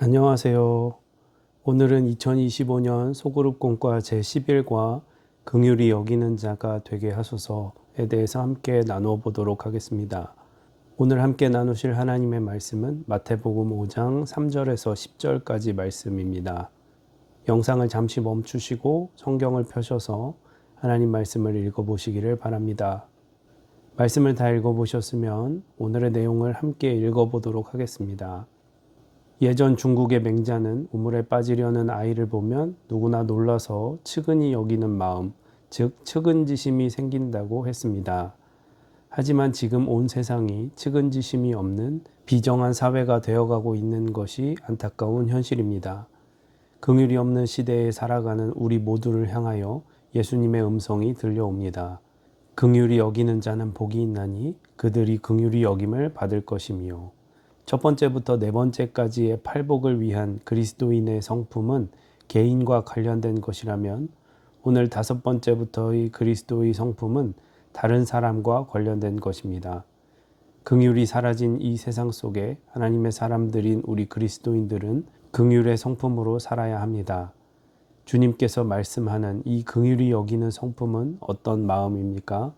안녕하세요. 오늘은 2025년 소그룹 공과 제11과 긍휼히 여기는 자가 되게 하소서에 대해서 함께 나누어 보도록 하겠습니다. 오늘 함께 나누실 하나님의 말씀은 마태복음 5장 3절에서 10절까지 말씀입니다. 영상을 잠시 멈추시고 성경을 펴셔서 하나님 말씀을 읽어보시기를 바랍니다. 말씀을 다 읽어보셨으면 오늘의 내용을 함께 읽어보도록 하겠습니다. 예전 중국의 맹자는 우물에 빠지려는 아이를 보면 누구나 놀라서 측은히 여기는 마음, 즉 측은지심이 생긴다고 했습니다. 하지만 지금 온 세상이 측은지심이 없는 비정한 사회가 되어가고 있는 것이 안타까운 현실입니다. 긍휼이 없는 시대에 살아가는 우리 모두를 향하여 예수님의 음성이 들려옵니다. 긍휼히 여기는 자는 복이 있나니 그들이 긍휼히 여김을 받을 것이며, 첫 번째부터 네 번째까지의 팔복을 위한 그리스도인의 성품은 개인과 관련된 것이라면, 오늘 다섯 번째부터의 그리스도의 성품은 다른 사람과 관련된 것입니다. 긍휼이 사라진 이 세상 속에 하나님의 사람들인 우리 그리스도인들은 긍휼의 성품으로 살아야 합니다. 주님께서 말씀하는 이 긍휼히 여기는 성품은 어떤 마음입니까?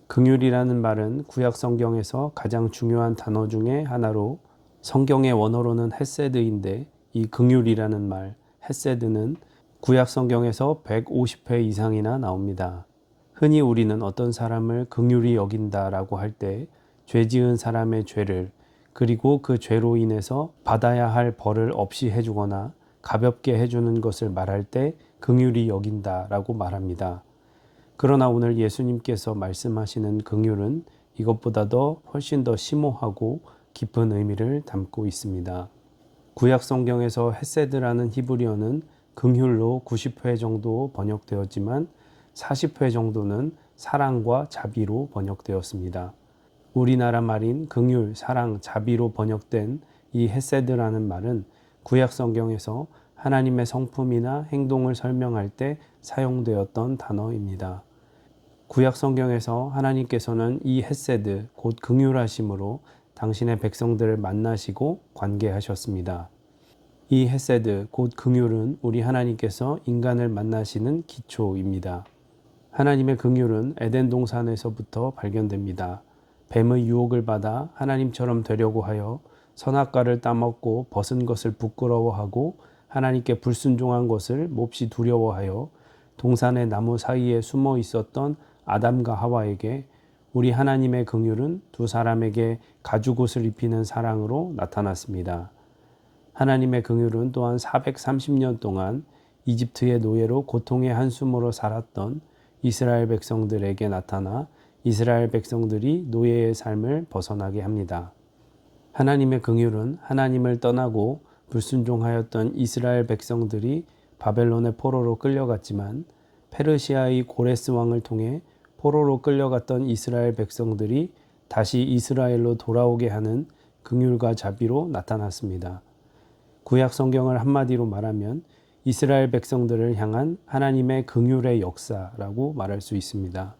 긍휼이라는 말은 구약 성경에서 가장 중요한 단어 중에 하나로, 성경의 원어로는 헤세드인데, 이 긍휼이라는 말, 헤세드는 구약 성경에서 150회 이상이나 나옵니다. 흔히 우리는 어떤 사람을 긍휼히 여긴다라고 할 때 죄 지은 사람의 죄를, 그리고 그 죄로 인해서 받아야 할 벌을 없이 해주거나 가볍게 해주는 것을 말할 때 긍휼히 여긴다라고 말합니다. 그러나 오늘 예수님께서 말씀하시는 긍휼은 이것보다도 훨씬 더 심오하고 깊은 의미를 담고 있습니다. 구약 성경에서 헤세드라는 히브리어는 긍휼로 90회 정도 번역되었지만 40회 정도는 사랑과 자비로 번역되었습니다. 우리나라 말인 긍휼, 사랑, 자비로 번역된 이 헤세드라는 말은 구약 성경에서 하나님의 성품이나 행동을 설명할 때 사용되었던 단어입니다. 구약 성경에서 하나님께서는 이 헤세드, 곧 긍휼하심으로 당신의 백성들을 만나시고 관계하셨습니다. 이 헤세드, 곧 긍휼은 우리 하나님께서 인간을 만나시는 기초입니다. 하나님의 긍휼은 에덴 동산에서부터 발견됩니다. 뱀의 유혹을 받아 하나님처럼 되려고 하여 선악과를 따먹고 벗은 것을 부끄러워하고 하나님께 불순종한 것을 몹시 두려워하여 동산의 나무 사이에 숨어 있었던 아담과 하와에게 우리 하나님의 긍휼은 두 사람에게 가죽옷을 입히는 사랑으로 나타났습니다. 하나님의 긍휼은 또한 430년 동안 이집트의 노예로 고통의 한숨으로 살았던 이스라엘 백성들에게 나타나 이스라엘 백성들이 노예의 삶을 벗어나게 합니다. 하나님의 긍휼은 하나님을 떠나고 불순종하였던 이스라엘 백성들이 바벨론의 포로로 끌려갔지만, 페르시아의 고레스 왕을 통해 포로로 끌려갔던 이스라엘 백성들이 다시 이스라엘로 돌아오게 하는 긍휼과 자비로 나타났습니다. 구약 성경을 한마디로 말하면 이스라엘 백성들을 향한 하나님의 긍휼의 역사라고 말할 수 있습니다.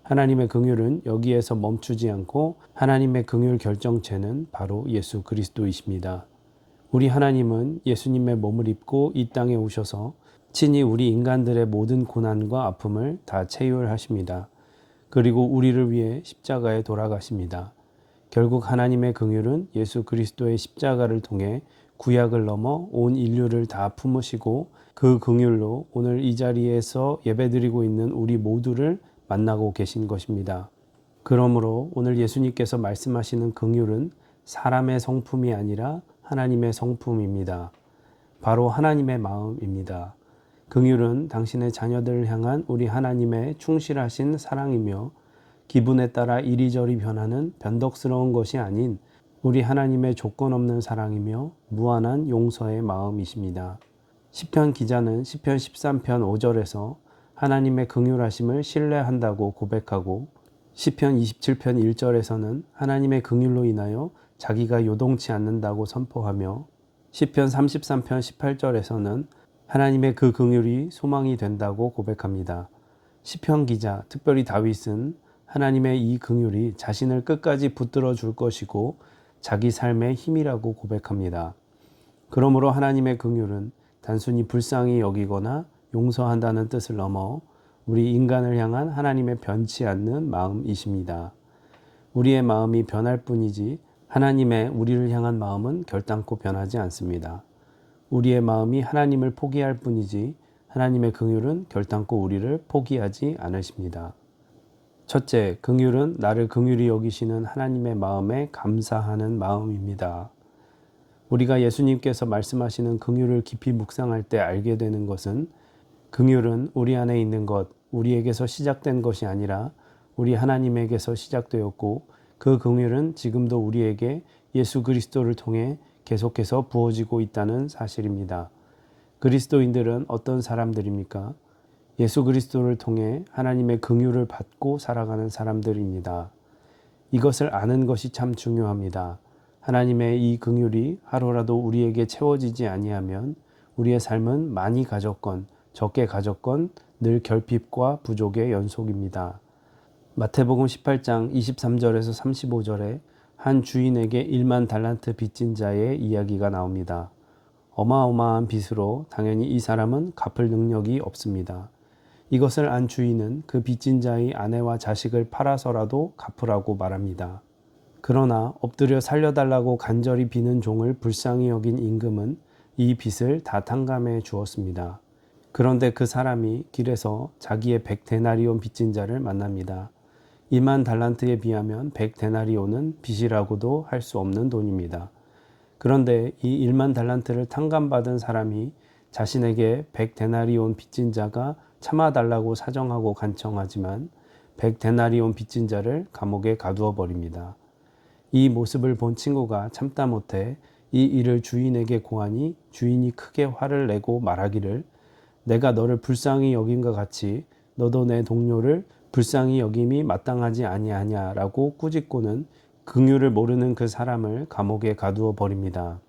하나님의 긍휼은 여기에서 멈추지 않고 하나님의 긍휼 결정체는 바로 예수 그리스도이십니다. 우리 하나님은 예수님의 몸을 입고 이 땅에 오셔서 친히 우리 인간들의 모든 고난과 아픔을 다 체휼하십니다. 그리고 우리를 위해 십자가에 돌아가십니다. 결국 하나님의 긍휼은 예수 그리스도의 십자가를 통해 구약을 넘어 온 인류를 다 품으시고, 그 긍휼로 오늘 이 자리에서 예배드리고 있는 우리 모두를 만나고 계신 것입니다. 그러므로 오늘 예수님께서 말씀하시는 긍휼은 사람의 성품이 아니라 하나님의 성품입니다. 바로 하나님의 마음입니다. 긍휼은 당신의 자녀들을 향한 우리 하나님의 충실하신 사랑이며, 기분에 따라 이리저리 변하는 변덕스러운 것이 아닌 우리 하나님의 조건 없는 사랑이며 무한한 용서의 마음이십니다. 시편 기자는 시편 13편 5절에서 하나님의 긍휼하심을 신뢰한다고 고백하고, 시편 27편 1절에서는 하나님의 긍휼로 인하여 자기가 요동치 않는다고 선포하며, 시편 33편 18절에서는 하나님의 그 긍휼이 소망이 된다고 고백합니다. 시편 기자, 특별히 다윗은 하나님의 이 긍휼이 자신을 끝까지 붙들어 줄 것이고 자기 삶의 힘이라고 고백합니다. 그러므로 하나님의 긍휼은 단순히 불쌍히 여기거나 용서한다는 뜻을 넘어 우리 인간을 향한 하나님의 변치 않는 마음이십니다. 우리의 마음이 변할 뿐이지 하나님의 우리를 향한 마음은 결단코 변하지 않습니다. 우리의 마음이 하나님을 포기할 뿐이지 하나님의 긍휼은 결단코 우리를 포기하지 않으십니다. 첫째, 긍휼은 나를 긍휼히 여기시는 하나님의 마음에 감사하는 마음입니다. 우리가 예수님께서 말씀하시는 긍휼을 깊이 묵상할 때 알게 되는 것은 긍휼은 우리 안에 있는 것, 우리에게서 시작된 것이 아니라 우리 하나님에게서 시작되었고 그 긍휼은 지금도 우리에게 예수 그리스도를 통해 계속해서 부어지고 있다는 사실입니다. 그리스도인들은 어떤 사람들입니까? 예수 그리스도를 통해 하나님의 긍휼을 받고 살아가는 사람들입니다. 이것을 아는 것이 참 중요합니다. 하나님의 이 긍휼이 하루라도 우리에게 채워지지 아니하면 우리의 삶은 많이 가졌건 적게 가졌건 늘 결핍과 부족의 연속입니다. 마태복음 18장 23절에서 35절에 한 주인에게 1만 달란트 빚진 자의 이야기가 나옵니다. 어마어마한 빚으로 당연히 이 사람은 갚을 능력이 없습니다. 이것을 안 주인은 그 빚진 자의 아내와 자식을 팔아서라도 갚으라고 말합니다. 그러나 엎드려 살려달라고 간절히 비는 종을 불쌍히 여긴 임금은 이 빚을 다 탕감해 주었습니다. 그런데 그 사람이 길에서 자기의 100데나리온 빚진 자를 만납니다. 2만 달란트에 비하면 100데나리온은 빚이라고도 할 수 없는 돈입니다. 그런데 이 1만 달란트를 탕감받은 사람이 자신에게 100데나리온 빚진 자가 참아달라고 사정하고 간청하지만 100데나리온 빚진 자를 감옥에 가두어 버립니다. 이 모습을 본 친구가 참다 못해 이 일을 주인에게 고하니 주인이 크게 화를 내고 말하기를 내가 너를 불쌍히 여김과 같이 너도 내 동료를 불쌍히 여김이 마땅하지 아니하냐라고 꾸짖고는 긍휼을 모르는 그 사람을 감옥에 가두어 버립니다.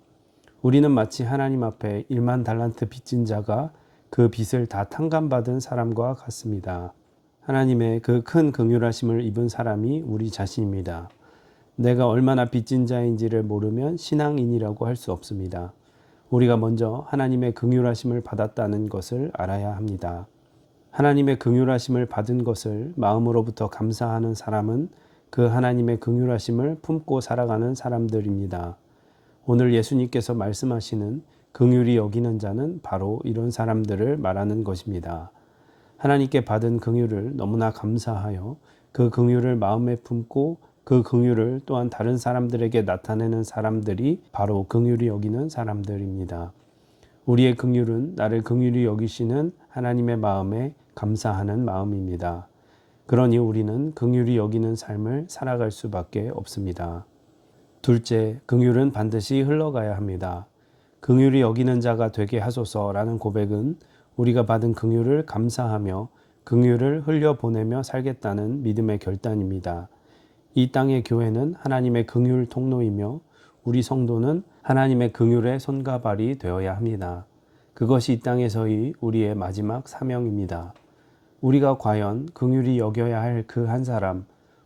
우리는 마치 하나님 앞에 1만 달란트 빚진 자가 그 빚을 다 탕감받은 사람과 같습니다. 하나님의 그 큰 긍휼하심을 입은 사람이 우리 자신입니다. 내가 얼마나 빚진 자인지를 모르면 신앙인이라고 할 수 없습니다. 우리가 먼저 하나님의 긍휼하심을 받았다는 것을 알아야 합니다. 하나님의 긍휼하심을 받은 것을 마음으로부터 감사하는 사람은 그 하나님의 긍휼하심을 품고 살아가는 사람들입니다. 오늘 예수님께서 말씀하시는 긍휼히 여기는 자는 바로 이런 사람들을 말하는 것입니다. 하나님께 받은 긍휼을 너무나 감사하여 그 긍휼을 마음에 품고 그 긍휼을 또한 다른 사람들에게 나타내는 사람들이 바로 긍휼히 여기는 사람들입니다. 우리의 긍휼은 나를 긍휼히 여기시는 하나님의 마음에 감사하는 마음입니다. 그러니 우리는 긍휼히 여기는 삶을 살아갈 수밖에 없습니다. 둘째, 긍휼은 반드시 흘러가야 합니다. 긍휼히 여기는 자가 되게 하소서라는 고백은 우리가 받은 긍휼을 감사하며 긍휼을 흘려보내며 살겠다는 믿음의 결단입니다. 이 땅의 교회는 하나님의 긍휼 통로이며 우리 성도는 하나님의 긍휼의 손과 발이 되어야 합니다. 그것이 이 땅에서의 우리의 마지막 사명입니다. 우리가 과연 긍휼히 여겨야 할 그 한 사람,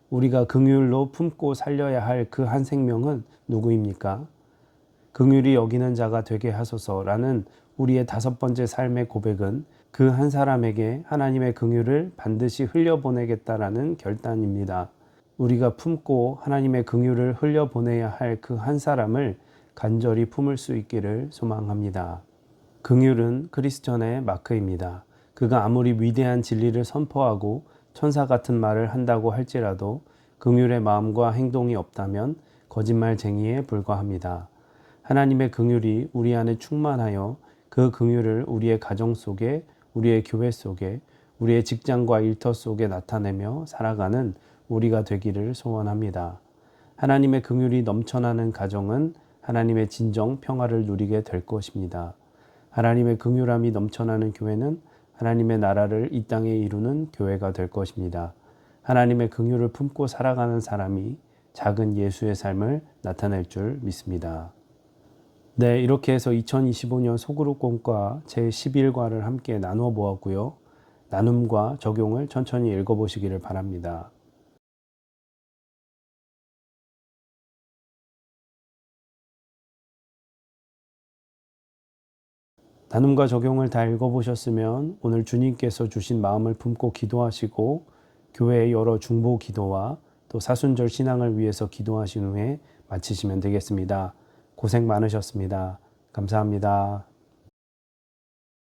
우리가 긍휼로 품고 살려야 할 그 한 생명은 누구입니까? 긍휼히 여기는 자가 되게 하소서라는 우리의 5번째 삶의 고백은 그 한 사람에게 하나님의 긍휼을 반드시 흘려보내겠다라는 결단입니다. 우리가 품고 하나님의 긍휼을 흘려보내야 할 그 한 사람을 간절히 품을 수 있기를 소망합니다. 긍휼은 크리스천의 마크입니다. 그가 아무리 위대한 진리를 선포하고 천사 같은 말을 한다고 할지라도 긍휼의 마음과 행동이 없다면 거짓말쟁이에 불과합니다. 하나님의 긍휼이 우리 안에 충만하여 그 긍휼을 우리의 가정 속에, 우리의 교회 속에, 우리의 직장과 일터 속에 나타내며 살아가는 우리가 되기를 소원합니다. 하나님의 긍휼이 넘쳐나는 가정은 하나님의 진정 평화를 누리게 될 것입니다. 하나님의 긍휼함이 넘쳐나는 교회는 하나님의 나라를 이 땅에 이루는 교회가 될 것입니다. 하나님의 긍휼을 품고 살아가는 사람이 작은 예수의 삶을 나타낼 줄 믿습니다. 네, 이렇게 해서 2025년 소그룹공과 제11과를 함께 나누어 보았고요. 나눔과 적용을 천천히 읽어보시기를 바랍니다. 나눔과 적용을 다 읽어보셨으면 오늘 주님께서 주신 마음을 품고 기도하시고 교회의 여러 중보 기도와 또 사순절 신앙을 위해서 기도하신 후에 마치시면 되겠습니다. 고생 많으셨습니다. 감사합니다.